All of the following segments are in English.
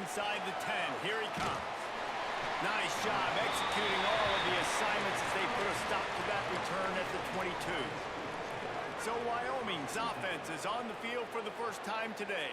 inside the 10. Here he comes. Nice job executing all of the assignments as they put a stop to that return at the 22. So Wyoming's offense is on the field for the first time today.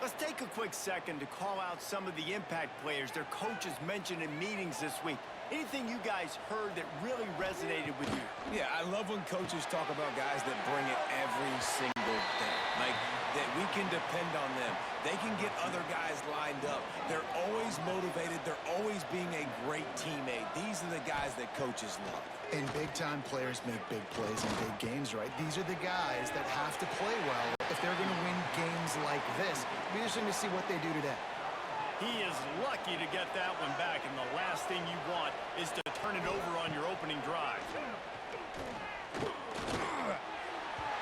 Let's take a quick second to call out some of the impact players their coaches mentioned in meetings this week. Anything you guys heard that really resonated with you? Yeah, I love when coaches talk about guys that bring it every single day. Like, that we can depend on them. They can get other guys lined up. They're always motivated. They're always being a great teammate. These are the guys that coaches love. And big-time players make big plays in big games, right? These are the guys that have to play well if they're going to win games like this. It'll be interesting to see what they do today. He is lucky to get that one back, and the last thing you want is to turn it over on your opening drive.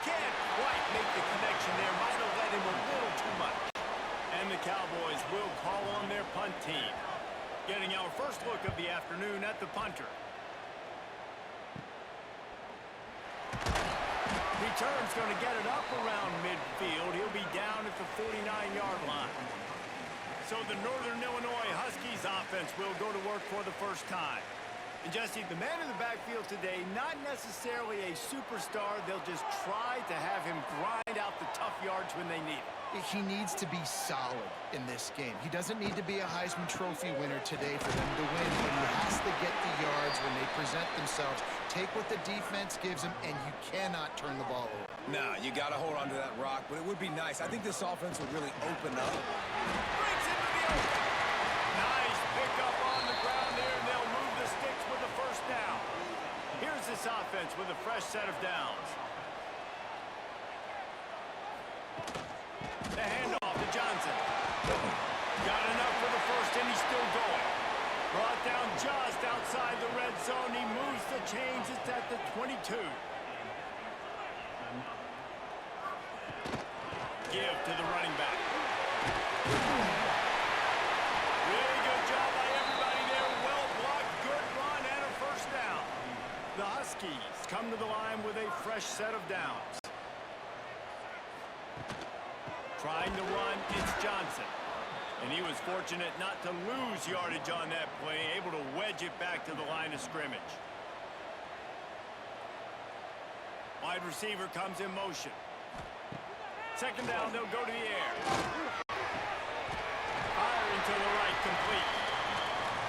Can't quite make the connection there. Might have let him a little too much. And the Cowboys will call on their punt team. Getting our first look of the afternoon at the punter. Return's going to get it up around midfield. He'll be down at the 49-yard line. So the Northern Illinois Huskies offense will go to work for the first time. And Jesse, the man in the backfield today, not necessarily a superstar. They'll just try to have him grind out the tough yards when they need it. He needs to be solid in this game. He doesn't need to be a Heisman Trophy winner today for them to win, but he has to get the yards when they present themselves. Take what the defense gives him, and you cannot turn the ball over. No, you got to hold on to that rock, but it would be nice. I think this offense would really open up. Breaks into the open. Nice pickup on the ground there, and they'll move the sticks with the first down. Here's this offense with a fresh set of downs. The handoff to Johnson. Got enough for the first, and he's still going. Brought down just outside the red zone. He moves the chains. It's at the 22. Give to the running back. Really good job by everybody there. Well blocked, good run, and a first down. The Huskies come to the line with a fresh set of downs. Trying to run, it's Johnson. And he was fortunate not to lose yardage on that play, able to wedge it back to the line of scrimmage. Wide receiver comes in motion. Second down, they'll go to the air. Firing to the right, complete.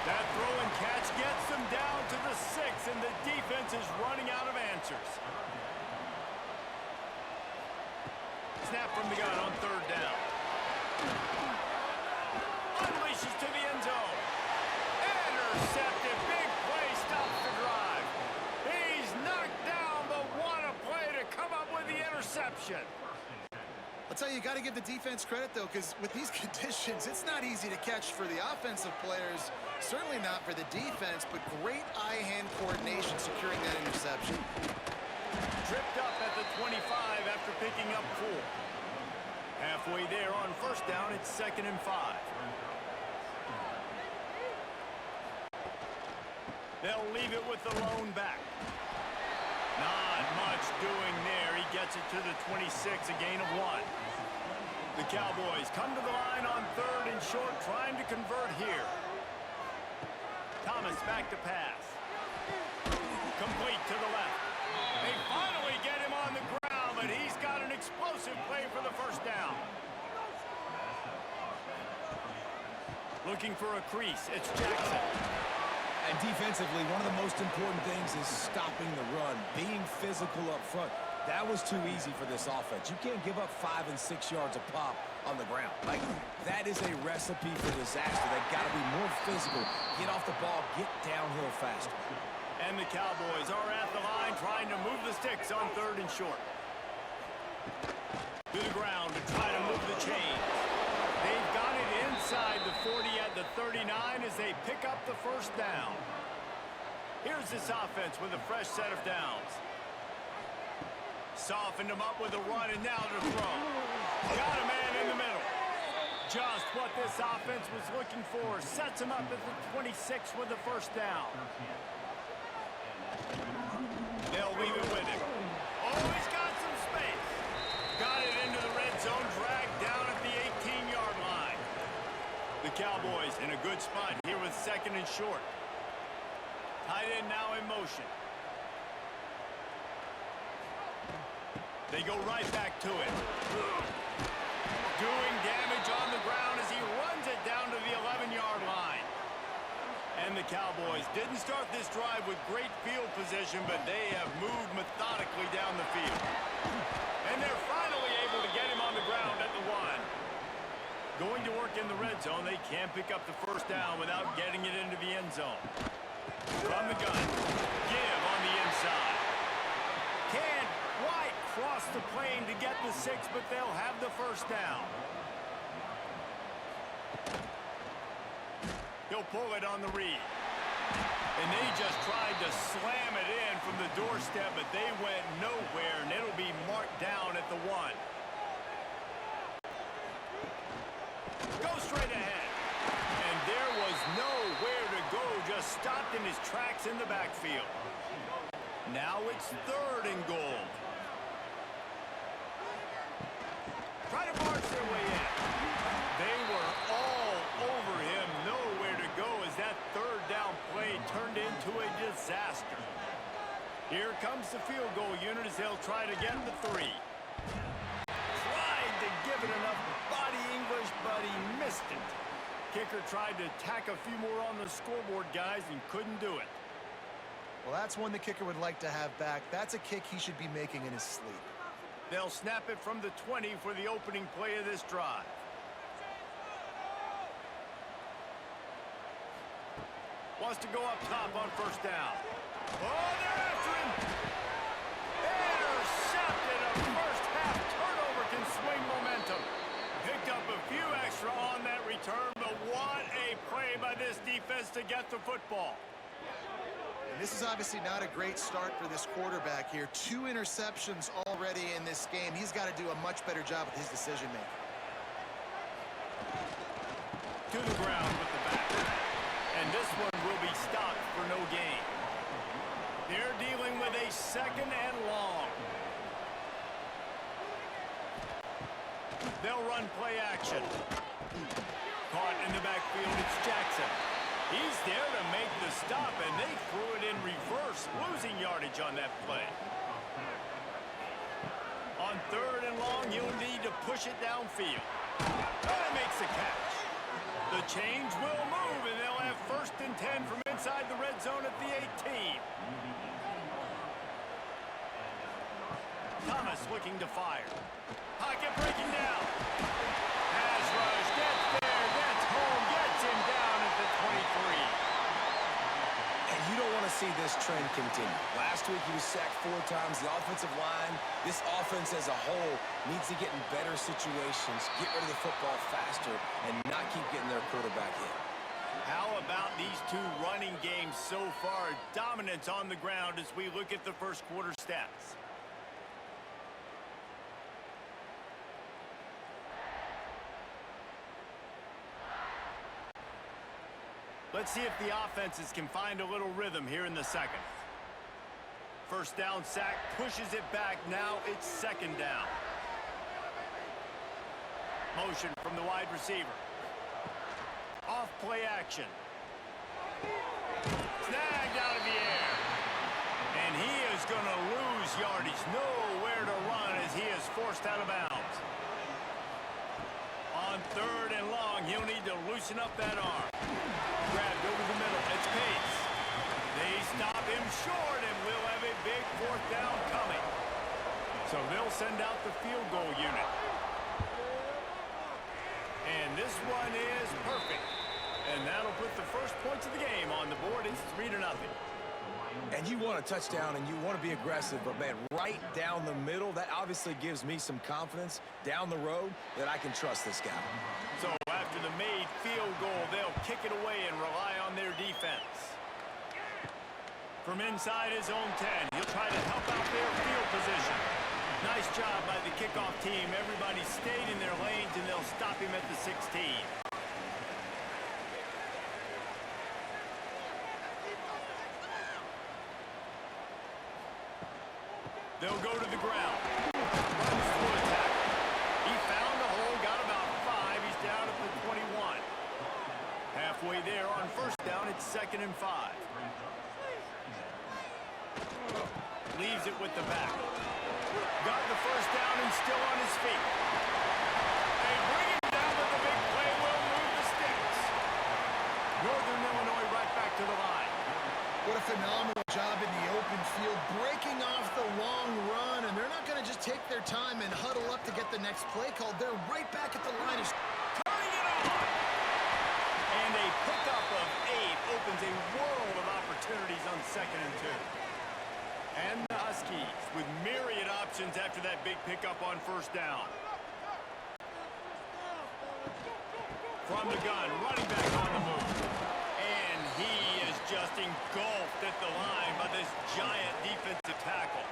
That throw and catch gets them down to the 6, and the defense is running out of answers. Snap from the gun on third down. Unleashes to the end zone. Intercepted. Big play, stops the drive. He's knocked down, but what a play to come up with the interception. I'll tell you, you got to give the defense credit, though, because with these conditions, it's not easy to catch for the offensive players. Certainly not for the defense, but great eye-hand coordination securing that interception. Tripped up at the 25 after picking up 4. Halfway there on first down, it's 2nd and 5. They'll leave it with the lone back. Not much doing there. He gets it to the 26, a gain of 1. The Cowboys come to the line on 3rd and short, trying to convert here. Thomas back to pass. Complete to the left. They finally get him on the ground, but he's got an explosive play for the first down. Looking for a crease, it's Jackson. And defensively, one of the most important things is stopping the run, being physical up front. That was too easy for this offense. You can't give up 5 and 6 yards a pop on the ground. Like, that is a recipe for disaster. They've got to be more physical, get off the ball, get downhill faster. And the Cowboys are at the line trying to move the sticks on 3rd and short. To the ground to try to move the chains. They've got it inside the 40 at the 39 as they pick up the first down. Here's this offense with a fresh set of downs. Softened him up with a run, and now to throw. Got a man in the middle. Just what this offense was looking for. Sets him up at the 26 with the first down. They'll leave it with him. Oh, he's got some space. Got it into the red zone, dragged down at the 18-yard line. The Cowboys in a good spot here with second and short. Tight end now in motion. They go right back to it. Doing damage on the ground as he runs it down to the 11-yard line. And the Cowboys didn't start this drive with great field position, but they have moved methodically down the field. And they're finally able to get him on the ground at the 1. Going to work in the red zone, they can't pick up the first down without getting it into the end zone. From the gun, give on the inside. Can't quite cross the plane to get the 6, but they'll have the first down. He'll pull it on the read. And they just tried to slam it in from the doorstep, but they went nowhere, and it'll be marked down at the 1. Go straight ahead. And there was nowhere to go, just stopped in his tracks in the backfield. Now it's third and goal. Try to march their way in. They were all over him, nowhere to go as that third down play turned into a disaster. Here comes the field goal unit as they'll try to get the 3. Tried to give it enough body English, but he missed it. Kicker tried to tack a few more on the scoreboard, guys, and couldn't do it. Well, that's one the kicker would like to have back. That's a kick he should be making in his sleep. They'll snap it from the 20 for the opening play of this drive. Wants to go up top on first down. Oh, they're after him! Intercepted. A first half turnover can swing momentum. Picked up a few extra on that return, but what a play by this defense to get the football. And this is obviously not a great start for this quarterback here. 2 interceptions already in this game. He's got to do a much better job with his decision-making. To the ground with the back. And this one will be stopped for no gain. They're dealing with a second and long. They'll run play action. Caught in the backfield, it's Jackson. He's there to make the stop, and they threw it in reverse, losing yardage on that play. On third and long, you'll need to push it downfield. And it makes the catch. The change will move, and they'll have first and 10 from inside the red zone at the 18. Thomas looking to fire. Pocket breaking down. Pass rush, gets there, gets home, gets him down at the 23. And you don't want to see this trend continue. Last week he was sacked 4 times. The offensive line, this offense as a whole, needs to get in better situations, get rid of the football faster, and not keep getting their quarterback hit. How about these 2 running games so far? Dominance on the ground as we look at the first quarter stats. Let's see if the offenses can find a little rhythm here in the second. First down sack, pushes it back. Now it's second down. Motion from the wide receiver. Off play action. Snagged out of the air. And he is going to lose yardage. Nowhere to run as he is forced out of bounds. On third and long, he'll need to loosen up that arm. Grabbed over the middle. It's Pace. They stop him short, and we'll have a big fourth down coming. So they'll send out the field goal unit. And this one is perfect. And that'll put the first points of the game on the board. It's 3-0. And you want a touchdown and you want to be aggressive, but man, right down the middle, that obviously gives me some confidence down the road that I can trust this guy. So after the made field goal, they'll kick it away and rely on their defense. From inside his own 10, he'll try to help out their field position. Nice job by the kickoff team. Everybody stayed in their lanes, and they'll stop him at the 16. They'll go to the ground. Runs through a tackle. He found a hole, got about 5. He's down at the 21. Halfway there on first down, it's 2nd and 5. Leaves it with the back. Got the first down and still on his feet. They bring him down, but the big play will move the sticks. Northern Illinois right back to the line. What a phenomenal job in the open field, breaking off the long run, and they're not going to just take their time and huddle up to get the next play called. They're right back at the line. Turning it on! And a pickup of 8 opens a world of opportunities on 2nd and 2. And the Huskies with myriad options after that big pickup on first down. From the gun, running back on the move. And he is just engulfed at the line by this giant defensive tackle.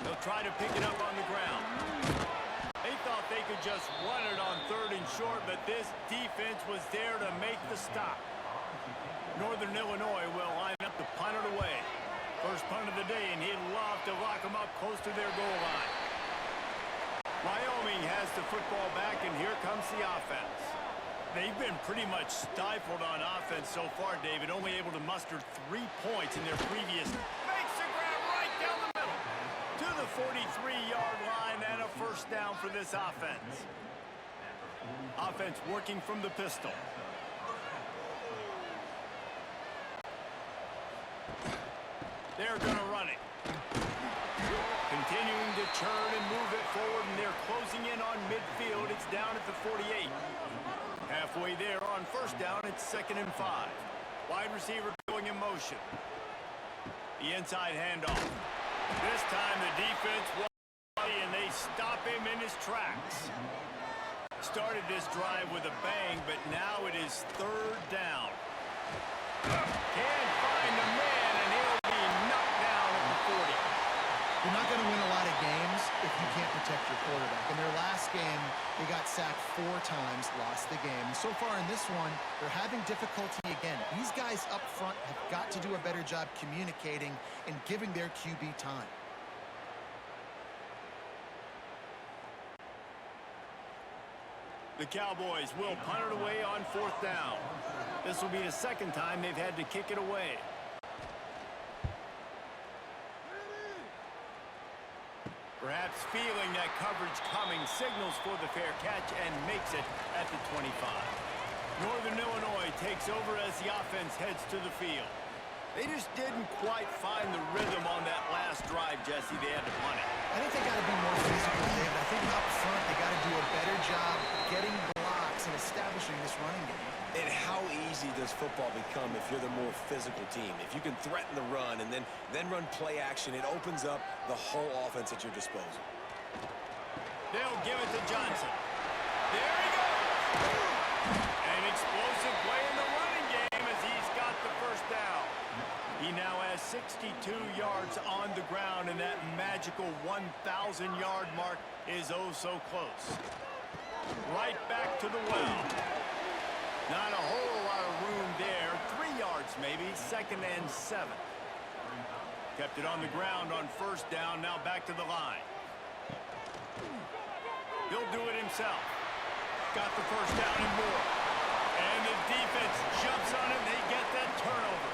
They'll try to pick it up on the ground. They thought they could just run it on 3rd and short, but this defense was there to make the stop. Northern Illinois will line up to punt it away. First punt of the day, and he'd love to lock them up close to their goal line. Wyoming has the football back, and here comes the offense. They've been pretty much stifled on offense so far, David, only able to muster 3 points in their previous. Makes the grab right down the middle to the 43-yard line, and a first down for this offense. Offense working from the pistol. They're going to run it. Continuing to churn and move it forward, and they're closing in on midfield. It's down at the 48. Halfway there on first down, it's 2nd and 5. Wide receiver going in motion. The inside handoff. This time the defense won, and they stop him in his tracks. Started this drive with a bang, but now it is 3rd down. Can't find the man, and he'll be knocked down at the 40. You're not going to win a lot of games if you can't protect your quarterback. In their last game, they got sacked 4 times, lost the game. And so far in this one, they're having difficulty again. These guys up front have got to do a better job communicating and giving their QB time. The Cowboys will punt it away on 4th down. This will be the 2nd time they've had to kick it away. Perhaps feeling that coverage coming, signals for the fair catch and makes it at the 25. Northern Illinois takes over as the offense heads to the field. They just didn't quite find the rhythm on that last drive, Jesse. They had to punt it. I think they got to be more physical, David. I think up front they got to do a better job getting blocks and establishing this running game. And how easy does football become if you're the more physical team? If you can threaten the run and then run play action, it opens up the whole offense at your disposal. They'll give it to Johnson. There he goes! An explosive play in the running game as he's got the first down. He now has 62 yards on the ground, and that magical 1,000-yard mark is oh so close. Right back to the well. Not a whole lot of room there. 3 yards maybe, 2nd and 7. Kept it on the ground on first down, now back to the line. He'll do it himself. Got the first down and more. And the defense jumps on it, and they get that turnover.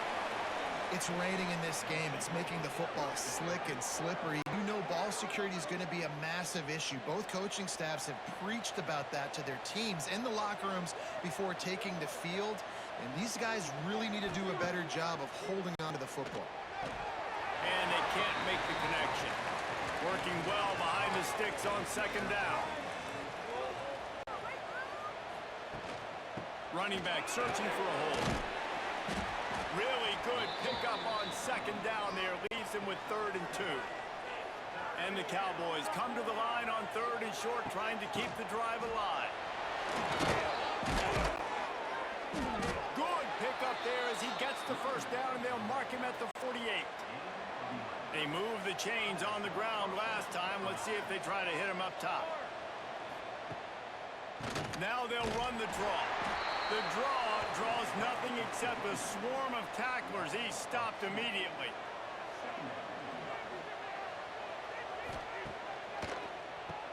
It's raining in this game. It's making the football slick and slippery. You know ball security is going to be a massive issue. Both coaching staffs have preached about that to their teams in the locker rooms before taking the field. And these guys really need to do a better job of holding on to the football. And they can't make the connection. Working well behind the sticks on 2nd down. Running back searching for a hole. Really good pickup on 2nd down there. Leaves him with 3rd and 2. And the Cowboys come to the line on 3rd and short, trying to keep the drive alive. Good pickup there as he gets the first down, and they'll mark him at the 48. They moved the chains on the ground last time. Let's see if they try to hit him up top. Now they'll run the draw. The draw draws nothing except a swarm of tacklers. He's stopped immediately.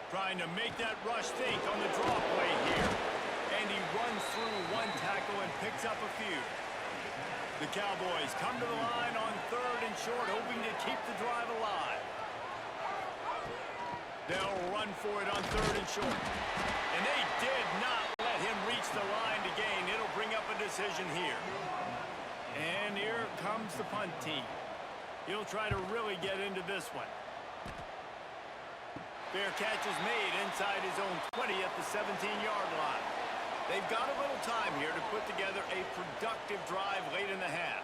Trying to make that rush think on the draw play here. And short, hoping to keep the drive alive. They'll run for it on 3rd and short. And they did not let him reach the line to gain. It'll bring up a decision here. And here comes the punt team. He'll try to really get into this one. Fair catch is made inside his own 20 at the 17-yard line. They've got a little time here to put together a productive drive late in the half.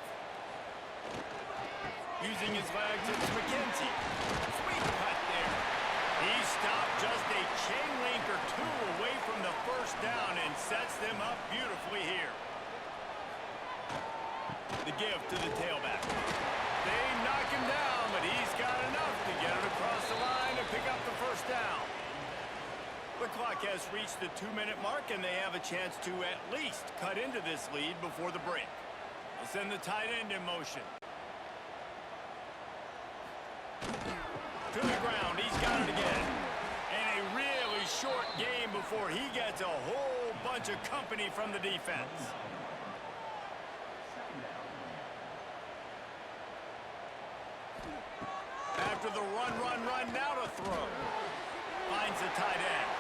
Using his legs, it's McKenzie. Sweet cut there. He stopped just a chain link or two away from the first down and sets them up beautifully here. The give to the tailback. They knock him down, but he's got enough to get it across the line and pick up the first down. The clock has reached the 2-minute mark, and they have a chance to at least cut into this lead before the break. They'll send the tight end in motion. To the ground, he's got it again. And a really short game before he gets a whole bunch of company from the defense. After the run, now to throw. Finds the tight end.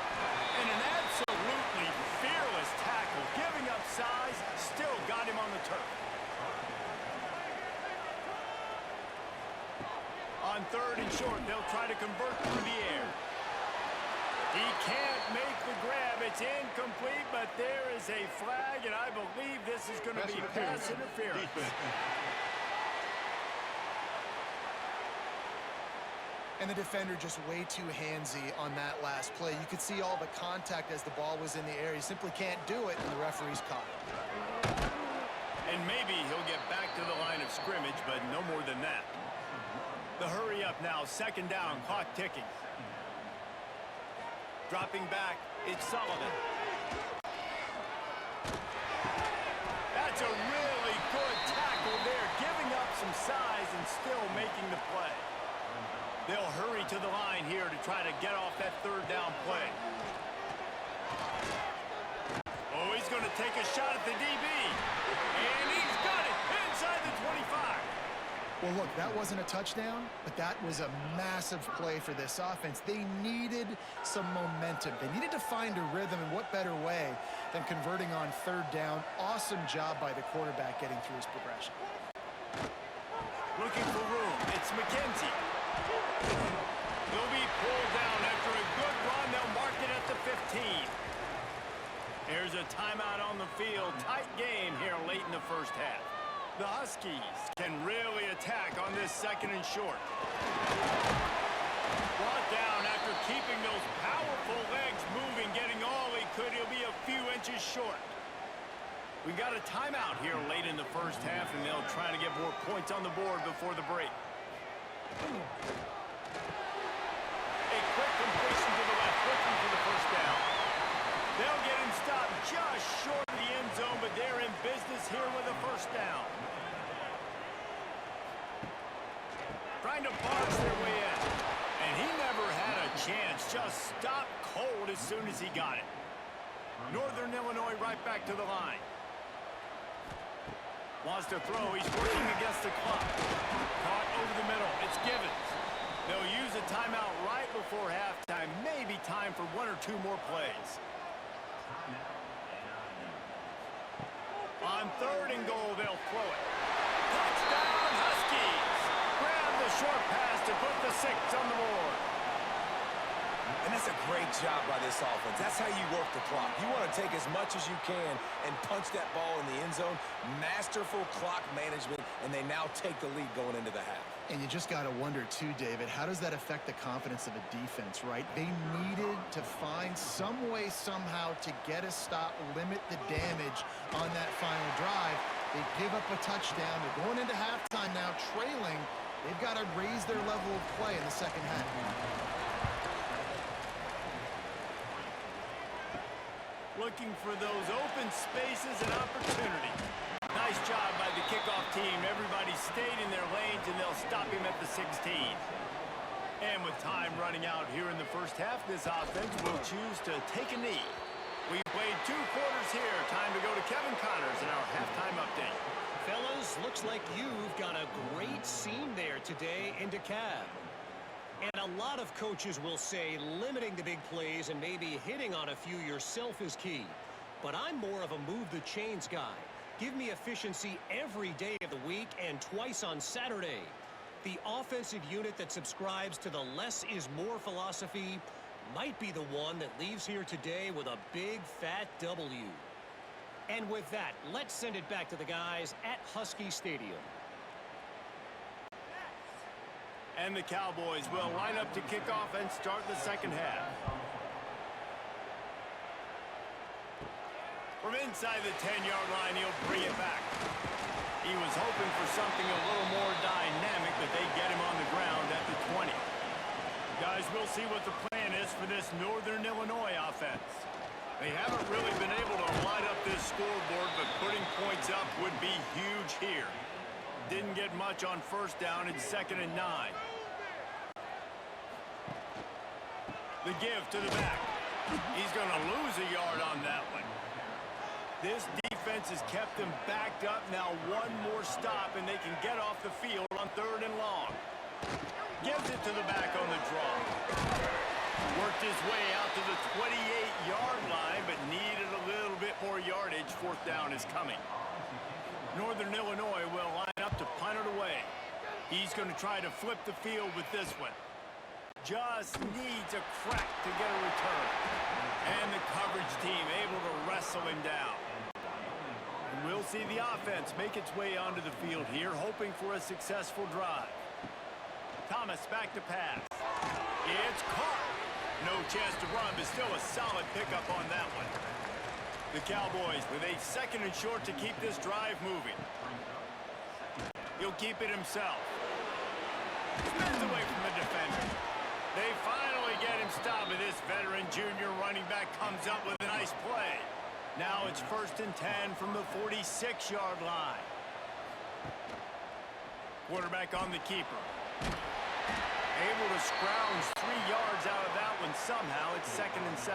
And an absolutely fearless tackle, giving up size, still got him on the turf. On 3rd and short, they'll try to convert through the air. He can't make the grab. It's incomplete, but there is a flag, and I believe this is going to be pass interference. And the defender just way too handsy on that last play. You could see all the contact as the ball was in the air. He simply can't do it, and the referee's caught it. And maybe he'll get back to the line of scrimmage, but no more than that. The hurry up now, 2nd down, clock ticking. Dropping back, it's Sullivan. That's a really good tackle there, giving up some size and still making the play. They'll hurry to the line here to try to get off that 3rd down play. Oh, he's going to take a shot at the DB. And he's got it inside the 25. Well, look, that wasn't a touchdown, but that was a massive play for this offense. They needed some momentum. They needed to find a rhythm, and what better way than converting on 3rd down. Awesome job by the quarterback getting through his progression. Looking for room. It's McKenzie. He'll be pulled down after a good run. They'll mark it at the 15. Here's a timeout on the field. Tight game here late in the first half. The Huskies can really attack on this 2nd and short. Brought down after keeping those powerful legs moving, getting all he could. He'll be a few inches short. We've got a timeout here late in the first half, and they'll try to get more points on the board before the break. A quick completion to the left, looking for the first down. They'll get him stopped just short of the end zone, but they're in business here with a first down. Trying to barge their way in. And he never had a chance. Just stopped cold as soon as he got it. Northern Illinois right back to the line. Wants to throw. He's working against the clock. Caught over the middle. It's Givens. They'll use a timeout right before halftime. Maybe time for 1 or 2 more plays. On 3rd and goal, they'll throw it. Touchdown, Huskies! Grab the short pass to put the 6 on the board. And that's a great job by this offense. That's how you work the clock. You want to take as much as you can and punch that ball in the end zone. Masterful clock management, and they now take the lead going into the half. And you just got to wonder, too, David, how does that affect the confidence of a defense, right? They needed to find some way, somehow, to get a stop, limit the damage on that final drive. They give up a touchdown. They're going into halftime now, trailing. They've got to raise their level of play in the second half. Looking for those open spaces and opportunity. Nice job by the kickoff team. Everybody stayed in their lanes, and they'll stop him at the 16. And with time running out here in the first half, this offense will choose to take a knee. We've played 2 quarters here. Time to go to Kevin Connors in our halftime update. Fellas, looks looks like you've got a great scene there today in DeKalb. And a lot of coaches will say limiting the big plays and maybe hitting on a few yourself is key. But I'm more of a move the chains guy. Give me efficiency every day of the week and twice on Saturday. The offensive unit that subscribes to the less is more philosophy might be the one that leaves here today with a big fat W. And with that, let's send it back to the guys at Husky Stadium. And the Cowboys will line up to kick off and start the second half. From inside the 10-yard line, he'll bring it back. He was hoping for something a little more dynamic, but they get him on the ground at the 20. Guys, we'll see what the plan is for this Northern Illinois offense. They haven't really been able to light up this scoreboard, but putting points up would be huge here. Didn't get much on first down in 2nd and 9. The give to the back. He's going to lose a yard on that one. This defense has kept them backed up. Now one more stop, and they can get off the field on 3rd and long. Gives it to the back on the draw. Worked his way out to the 28-yard line, but needed a little bit more yardage. 4th down is coming. Northern Illinois will line up to punt it away. He's going to try to flip the field with this one. Just needs a crack to get a return. And the coverage team able to wrestle him down. And we'll see the offense make its way onto the field here, hoping for a successful drive. Thomas back to pass. It's caught. No chance to run, but still a solid pickup on that one. The Cowboys with a 2nd and short to keep this drive moving. He'll keep it himself. Spins away from the defender. They finally get him stopped, but this veteran junior running back comes up with a nice play. Now it's 1st and 10 from the 46-yard line. Quarterback on the keeper. Able to scrounge 3 yards out of that one somehow. It's 2nd and 7.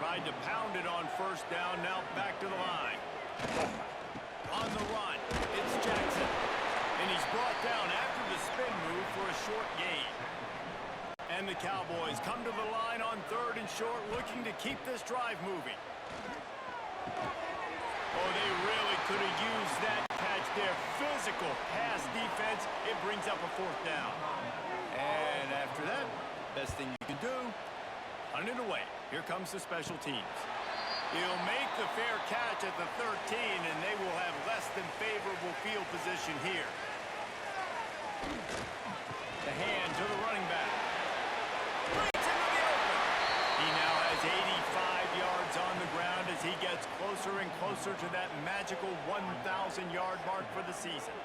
Tried to pound it on 1st down, now back to the line. On the run, it's Jackson. And he's brought down after the spin move for a short gain. And the Cowboys come to the line on 3rd and short, looking to keep this drive moving. Oh, they really could have used that catch there. Physical pass defense. It brings up a 4th down. And after that, best thing you can do, punt it away. Here comes the special teams. He'll make the fair catch at the 13, and they will have less than favorable field position here. The hand to the running back. Breaks into the open. He now has 85 yards on the ground as he gets closer and closer to that magical 1,000-yard mark for the season.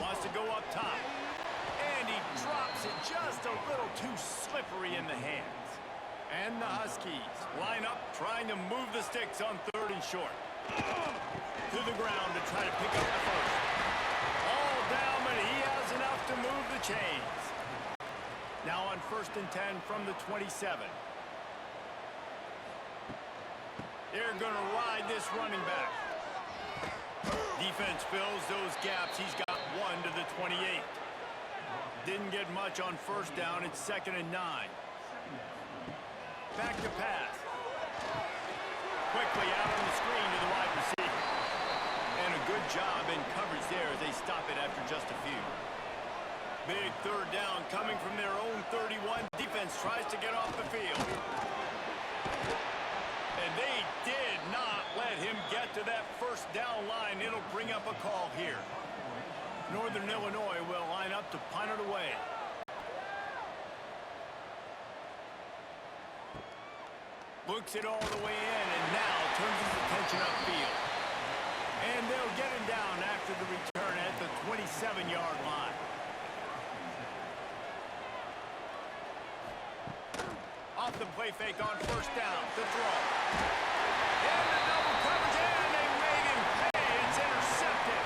Wants to go up top. And he drops it just a little too slippery in the hands. And the Huskies line up, trying to move the sticks on 3rd and short. To the ground to try to pick up the 1st. All down, but he has enough to move the chains. Now on 1st and 10 from the 27. They're going to ride this running back. Defense fills those gaps. He's got 1 to the 28. Didn't get much on 1st down. It's 2nd and 9. Back to pass. Quickly out on the screen to the wide receiver. And a good job in coverage there as they stop it after just a few. Big 3rd down coming from their own 31. Defense tries to get off the field. And they did not let him get to that 1st down line. It'll bring up a call here. Northern Illinois will line up to punt it away. Looks it all the way in and now turns his attention upfield. And they'll get him down after the return at the 27-yard line. Off the play fake on 1st down to throw. And the double coverage, and they made him pay. It's intercepted.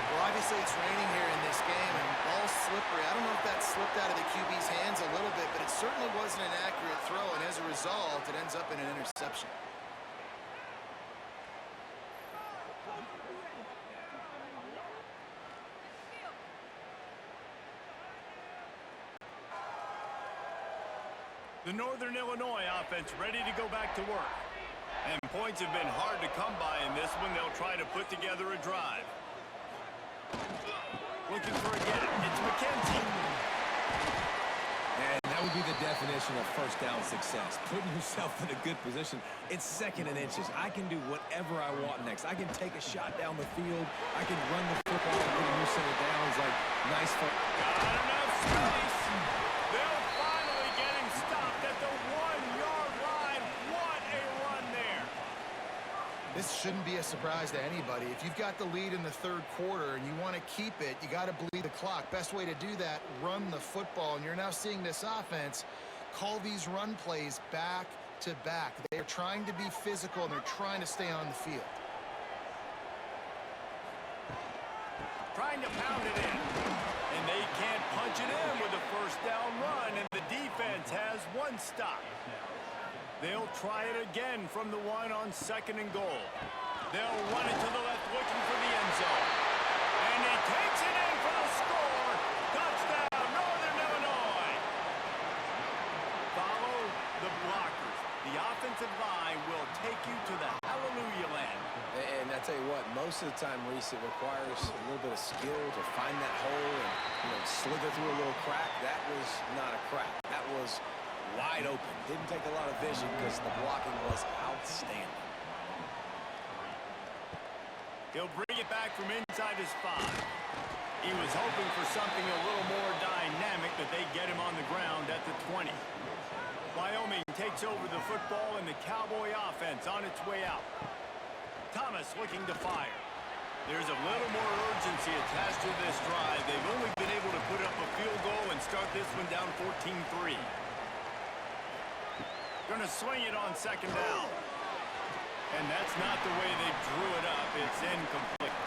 Well, obviously it's raining here in this game, and ball's slippery. I don't know if that slipped out of the QB's hands a little bit, but it certainly wasn't an accurate throw, and as a result, it ends up in an interception. The Northern Illinois offense ready to go back to work. And points have been hard to come by in this one. They'll try to put together a drive. Looking for a gap. It's McKenzie. And that would be the definition of first down success. Putting yourself in a good position. It's 2nd and inches. I can do whatever I want next. I can take a shot down the field. I can run the football and get a new set of downs. Like, nice for... Got enough space. They'll finally get him stopped at the 1-yard line. What a run there. This shouldn't be a surprise to anybody. If you've got the lead in the 3rd quarter and you want to keep it, you got to bleed the clock. Best way to do that, run the football. And you're now seeing this offense call these run plays back to back. They're trying to be physical and they're trying to stay on the field. Trying to pound it in. And they can't punch it in with a first down run. And the defense has 1 stop. They'll try it again from the 1 on 2nd and goal. They'll run it to the left looking for the end zone. And he takes it in for the score. Touchdown, Northern Illinois. Follow the blockers. The offensive line will take you to the hallelujah land. And I tell you what, most of the time, Reese, it requires a little bit of skill to find that hole and, slither through a little crack. That was not a crack. That was wide open. Didn't take a lot of vision because the blocking was outstanding. He'll bring it back from inside his 5. He was hoping for something a little more dynamic, but they get him on the ground at the 20. Wyoming takes over the football and the Cowboy offense on its way out. Thomas looking to fire. There's a little more urgency attached to this drive. They've only been able to put up a field goal and start this one down 14-3. Going to swing it on 2nd down. And that's not the way they drew it up. It's incomplete.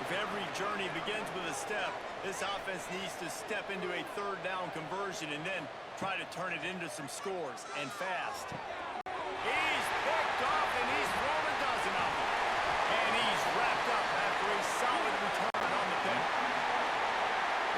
If every journey begins with a step, this offense needs to step into a 3rd down conversion and then try to turn it into some scores, and fast. He's picked off, and he's thrown a dozen of them. And he's wrapped up after a solid return on the pick.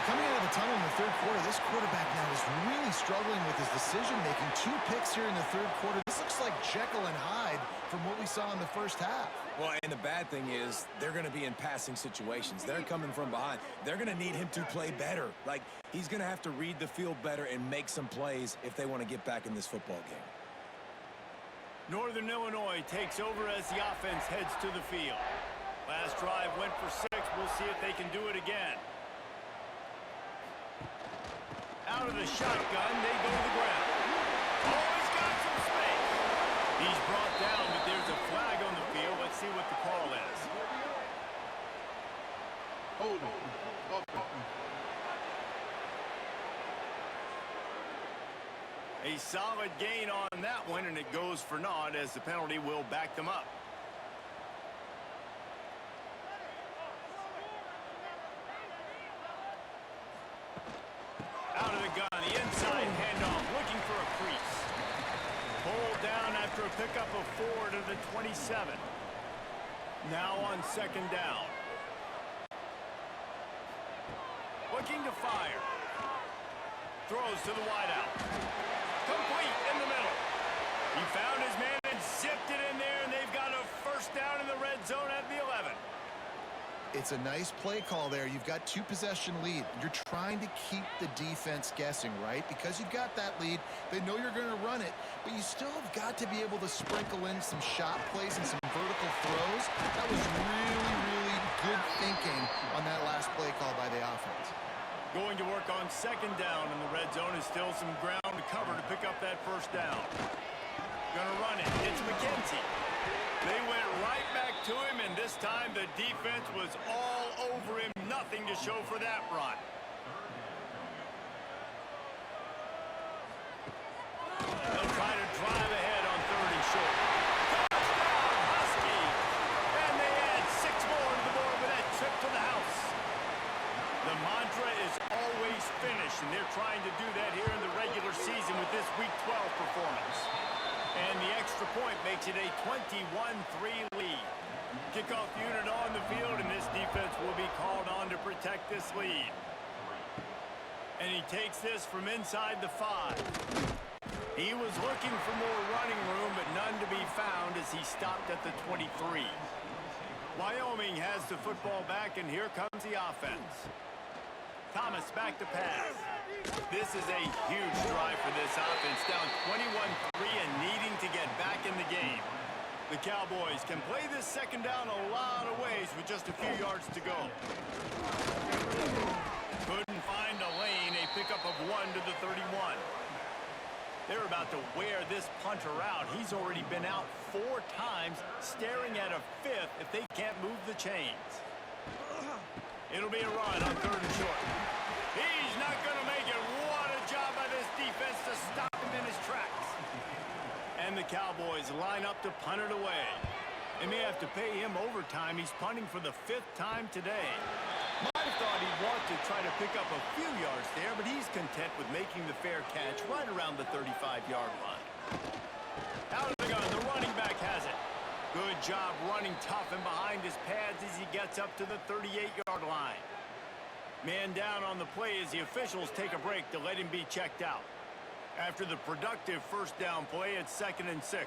Coming out of the tunnel in the 3rd quarter, this quarterback now is really struggling with his decision-making. 2 picks here in the 3rd quarter. This looks like Jekyll and Hyde from what we saw in the 1st half. Well, and the bad thing is they're going to be in passing situations. They're coming from behind. They're going to need him to play better. Like, he's going to have to read the field better and make some plays if they want to get back in this football game. Northern Illinois takes over as the offense heads to the field. Last drive went for 6. We'll see if they can do it again. Out of the shotgun, they go to the ground. Oh, he's got some space. He's brought down, but there's a flag on the field. Let's see what the call is. Hold on. A solid gain on that one, and it goes for naught as the penalty will back them up. Out of the gun, the inside handoff, looking for a crease. Pulled down after a pickup of 4 to the 27. Now on 2nd down. Looking to fire. Throws to the wideout. Complete in the middle. He found his man and zipped it in there, and they've got a 1st down in the red zone at the 11. It's a nice play call there. You've got 2-possession lead. You're trying to keep the defense guessing, right? Because you've got that lead, they know you're going to run it, but you still have got to be able to sprinkle in some shot plays and some vertical throws. That was really, really good thinking on that last play call by the offense. Going to work on 2nd down in the red zone is still some ground to cover to pick up that 1st down. Gonna run it. It's McKenzie. They went right back to him, and this time the defense was all over him. Nothing to show for that run. They'll try to drive ahead on 3rd and short. Touchdown, Husky! And they add 6 more to the board with that trip to the house. The mantra is always finish, and they're trying to do that here in the regular season with this Week 12 performance. And the extra point makes it a 21-3 lead. Kickoff unit on the field, and this defense will be called on to protect this lead. And he takes this from inside the 5. He was looking for more running room, but none to be found as he stopped at the 23. Wyoming has the football back, and here comes the offense. Thomas back to pass. This is a huge drive for this offense, down 21-3 and needing to get back in the game. The Cowboys can play this second down a lot of ways with just a few yards to go. Couldn't find a lane, a pickup of 1 to the 31. They're about to wear this punter out. He's already been out 4 times, staring at a 5th if they can't move the chains. It'll be a run on 3rd and short. He's not going to make it. What a job by this defense to stop him in his tracks. And the Cowboys line up to punt it away. They may have to pay him overtime. He's punting for the 5th time today. Might have thought he'd want to try to pick up a few yards there, but he's content with making the fair catch right around the 35-yard line. Out of the gun, the running back has it. Good job running tough and behind his pads as he gets up to the 38-yard line. Man down on the play as the officials take a break to let him be checked out. After the productive first down play, it's 2nd and 6.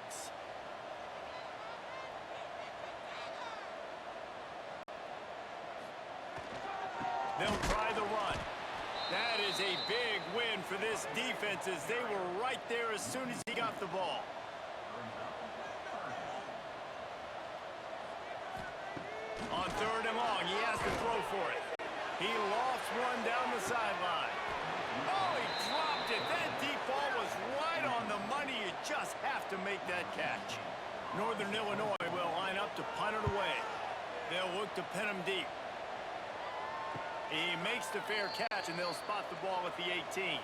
They'll try the run. That is a big win for this defense as they were right there as soon as he got the ball. On 3rd and long, he has to throw for it. He lofts one down the sideline. Oh, he dropped it. That deep ball was right on the money. You just have to make that catch. Northern Illinois will line up to punt it away. They'll look to pin him deep. He makes the fair catch, and they'll spot the ball at the 18.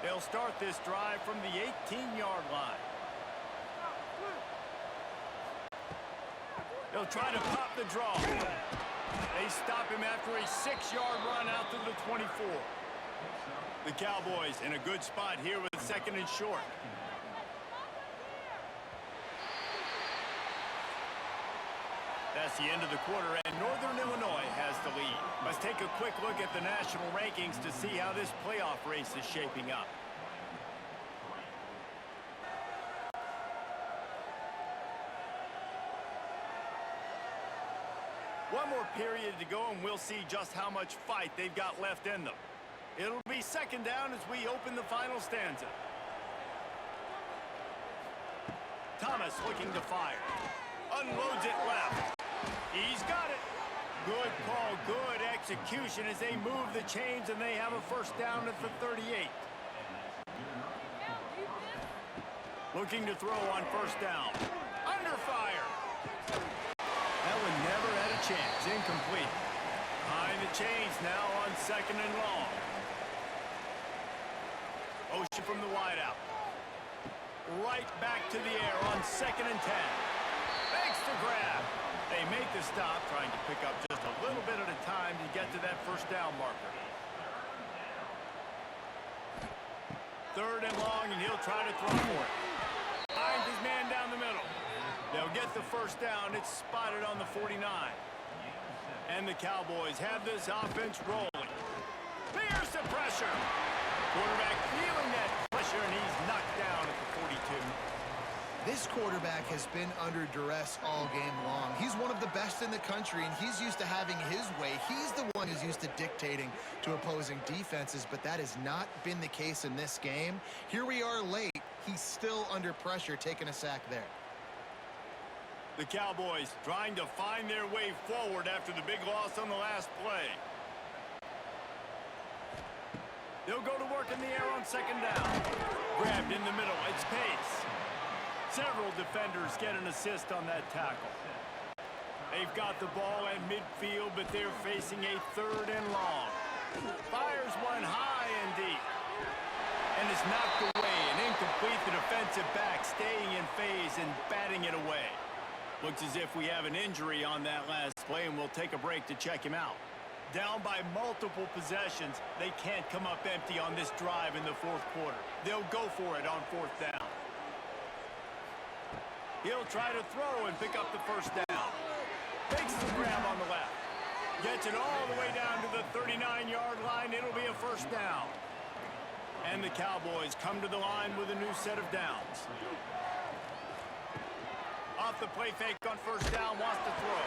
They'll start this drive from the 18-yard line. They'll try to pop the draw. They stop him after a 6-yard run out to the 24. The Cowboys in a good spot here with 2nd and short. That's the end of the quarter, and Northern Illinois has the lead. Let's take a quick look at the national rankings to see how this playoff race is shaping up. One more period to go, and we'll see just how much fight they've got left in them. It'll be 2nd down as we open the final stanza. Thomas looking to fire. Unloads it left. He's got it. Good call, good execution as they move the chains, and they have a first down at the 38. Looking to throw on first down. Under fire. That one never had a chance. Incomplete. Behind the chains now on 2nd and long. Ocean from the wideout. Right back to the air on 2nd and 10. Makes the grab. They make the stop, trying to pick up just a little bit at a time to get to that first down marker. 3rd and long, and he'll try to throw for it. Finds his man down the middle. They'll get the first down. It's spotted on the 49. And the Cowboys have this offense rolling. There's the pressure. Quarterback feeling that pressure, and he's knocked down at the 42. This quarterback has been under duress all game long. He's one of the best in the country, and he's used to having his way. He's the one who's used to dictating to opposing defenses, but that has not been the case in this game. Here we are late. He's still under pressure, taking a sack there. The Cowboys trying to find their way forward after the big loss on the last play. They'll go to work in the air on 2nd down. Grabbed in the middle. It's Pace. Several defenders get an assist on that tackle. They've got the ball at midfield, but they're facing a 3rd and long. Fires one high and deep. And it's knocked away and incomplete. The defensive back staying in phase and batting it away. Looks as if we have an injury on that last play, and we'll take a break to check him out. Down by multiple possessions, they can't come up empty on this drive in the 4th quarter. They'll go for it on 4th down. He'll try to throw and pick up the first down. Takes the grab on the left. Gets it all the way down to the 39-yard line. It'll be a first down. And the Cowboys come to the line with a new set of downs. Off the play fake on first down, wants to throw.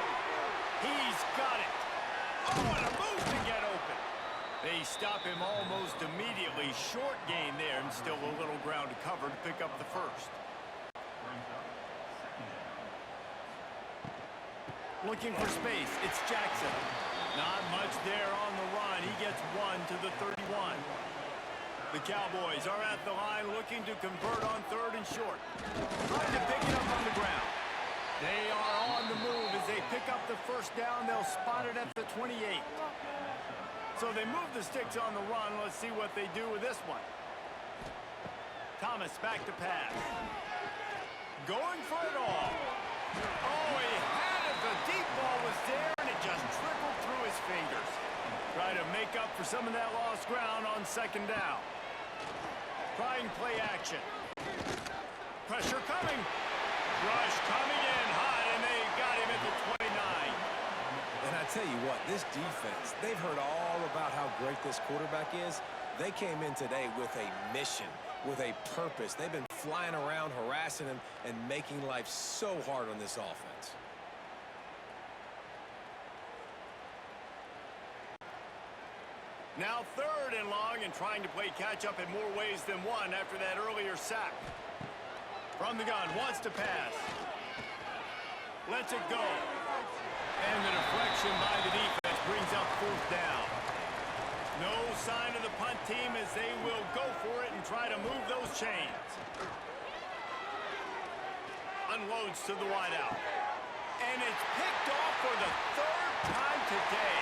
He's got it. Oh, and a move to get open. They stop him almost immediately. Short gain there, and still a little ground to cover to pick up the first. Looking for space, it's Jackson. Not much there on the run. He gets one to the 31. The Cowboys are at the line looking to convert on third and short. Trying to pick it up on the ground. They are on the move as they pick up the first down. They'll spot it at the 28. So they move the sticks on the run. Let's see what they do with this one. Thomas back to pass. Going for it all. Oh, he had it. The deep ball was there, and it just trickled through his fingers. Try to make up for some of that lost ground on second down. Trying play action. Pressure coming. Rush coming in hot, and they got him at the 29. And I tell you what, this defense, they've heard all about how great this quarterback is. They came in today with a mission, with a purpose. They've been flying around, harassing him, and making life so hard on this offense. Now third and long, and trying to play catch-up in more ways than one after that earlier sack. From the gun, wants to pass. Lets it go. And the deflection by the defense brings up fourth down. No sign of the punt team as they will go for it and try to move those chains. Unloads to the wideout. And it's picked off for the third time today.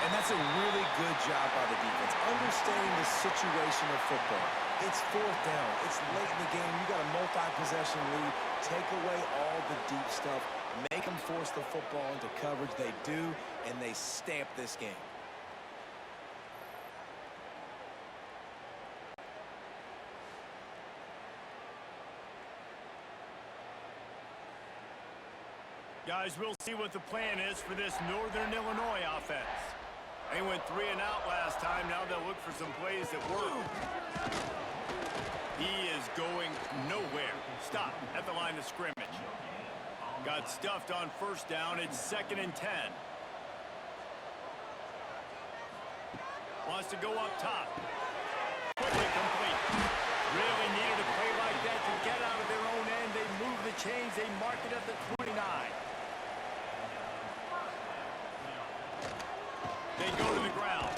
And that's a really good job by the defense, understanding the situation of football. It's fourth down. It's late in the game. You got a multi-possession lead. Take away all the deep stuff. Make them force the football into coverage. They do, and they stamp this game. Guys, we'll see what the plan is for this Northern Illinois offense. They went 3 and out last time. Now they'll look for some plays that work. He is going nowhere. Stop at the line of scrimmage. Got stuffed on first down. It's 2nd and 10. Wants to go up top. Quickly complete. Really needed a play like that to get out of their own end. They move the chains. They mark it at the 29. They go to the ground.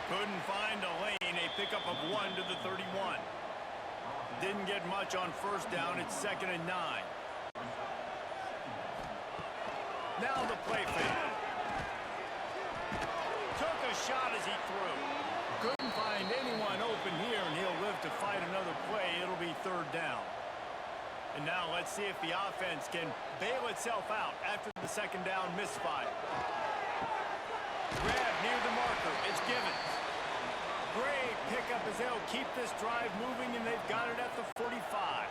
Couldn't find a lane. A pickup of 1 to the 31. Didn't get much on first down. It's 2nd and 9. Now the play fake. Took a shot as he threw. Couldn't find anyone open here, and he'll live to fight another play. It'll be 3rd down. And now let's see if the offense can bail itself out after the 2nd down misfire. Grab near the marker. It's Givens. Great pickup as they'll keep this drive moving, and they've got it at the 45.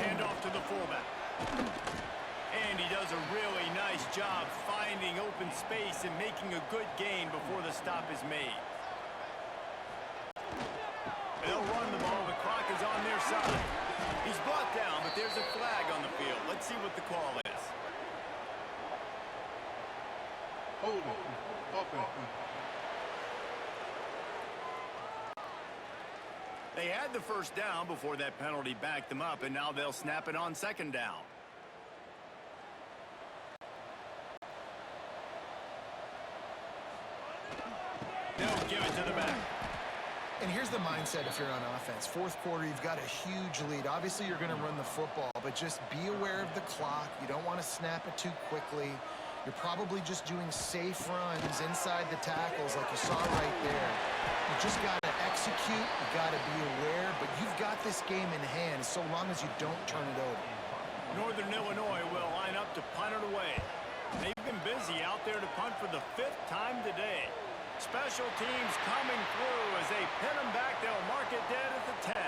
Hand off to the fullback. And he does a really nice job finding open space and making a good gain before the stop is made. They'll run the ball. The clock is on their side. He's brought down, but there's a flag on the field. Let's see what the call is. Hold it. Open. They had the first down before that penalty backed them up, and now they'll snap it on 2nd down. They'll give it to the back. And here's the mindset if you're on offense. 4th quarter, you've got a huge lead. Obviously, you're going to run the football, but just be aware of the clock. You don't want to snap it too quickly. You're probably just doing safe runs inside the tackles like you saw right there. You just got to execute. You got to be aware, but you've got this game in hand so long as you don't turn it over. Northern Illinois will line up to punt it away. They've been busy out there to punt for the 5th time today. Special teams coming through as they pin them back. They'll mark it dead at the 10.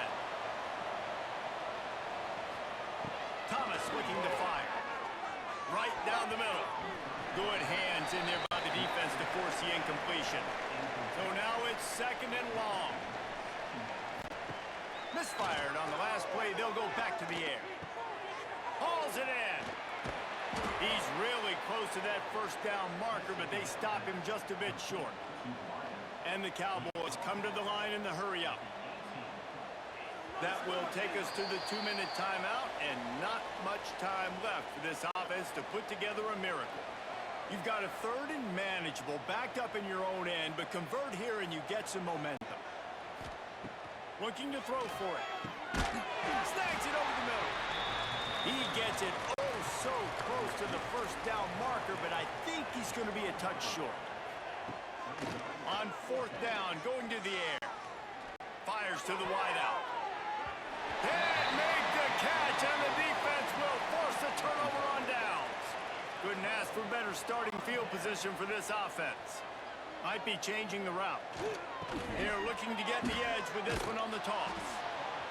Thomas looking to fire. Right down the middle. Good hands in there by the defense to force the incompletion. So now it's 2nd and long. Misfired on the last play. They'll go back to the air. Hauls it in. He's really close to that first down marker, but they stop him just a bit short. And the Cowboys come to the line in the hurry up. That will take us to the 2-minute timeout, and not much time left for this offense to put together a miracle. You've got a 3rd and manageable, backed up in your own end, but convert here and you get some momentum. Looking to throw for it. Snags it over the middle. He gets it oh so close to the first down marker, but I think he's going to be a touch short. On 4th down, going to the air. Fires to the wideout. Can't make the catch, and the defense will force a turnover on downs. Couldn't ask for better starting field position for this offense. Might be changing the route. They're looking to get the edge with this one on the toss.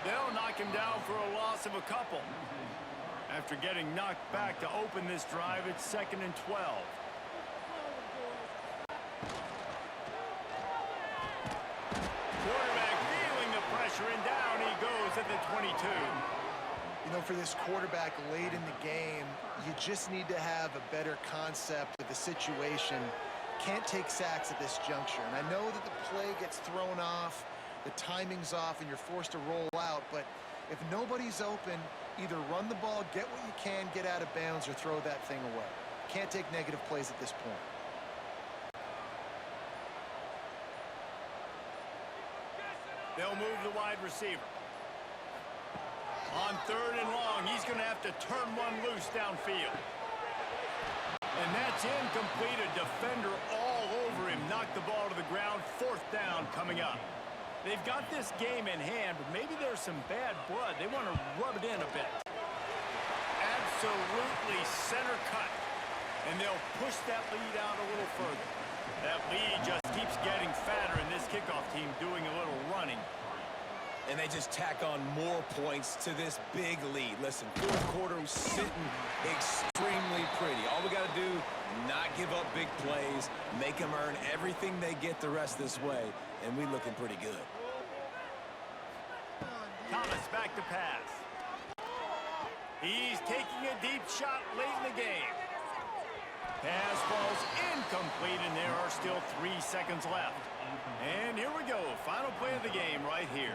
They'll knock him down for a loss of a couple. After getting knocked back to open this drive, it's 2nd and 12. Quarterback feeling the pressure, and down he goes at the 22. You know, for this quarterback late in the game, you just need to have a better concept of the situation. Can't take sacks at this juncture. And I know that the play gets thrown off, the timing's off, and you're forced to roll out. But if nobody's open, either run the ball, get what you can, get out of bounds, or throw that thing away. Can't take negative plays at this point. They'll move the wide receiver. On 3rd and long, he's going to have to turn one loose downfield. And that's incomplete. A defender all over him. Knocked the ball to the ground. 4th down coming up. They've got this game in hand, but maybe there's some bad blood. They want to rub it in a bit. Absolutely center cut. And they'll push that lead out a little further. That lead just keeps getting fatter, and this kickoff team doing a little running. And they just tack on more points to this big lead. Listen, 4th quarter sitting extremely pretty. All we got to do, not give up big plays, make them earn everything they get the rest this way, and we looking pretty good. Thomas back to pass. He's taking a deep shot late in the game. Pass falls incomplete, and there are still 3 seconds left. And here we go, final play of the game right here.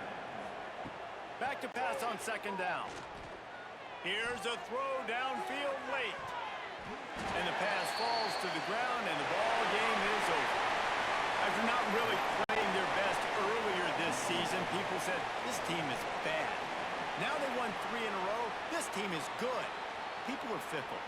Back to pass on 2nd down. Here's a throw downfield late. And the pass falls to the ground, and the ball game is over. After not really playing their best earlier this season, people said, this team is bad. Now they won 3 in a row. This team is good. People are fickle.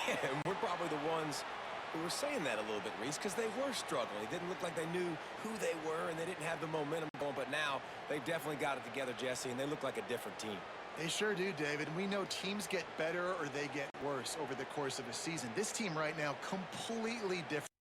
Yeah, and we're probably the ones who were saying that a little bit, Reese, because they were struggling. It didn't look like they knew who they were, and they didn't have the momentum going. But now they've definitely got it together, Jesse, and they look like a different team. They sure do, David. We know teams get better or they get worse over the course of a season. This team right now, completely different.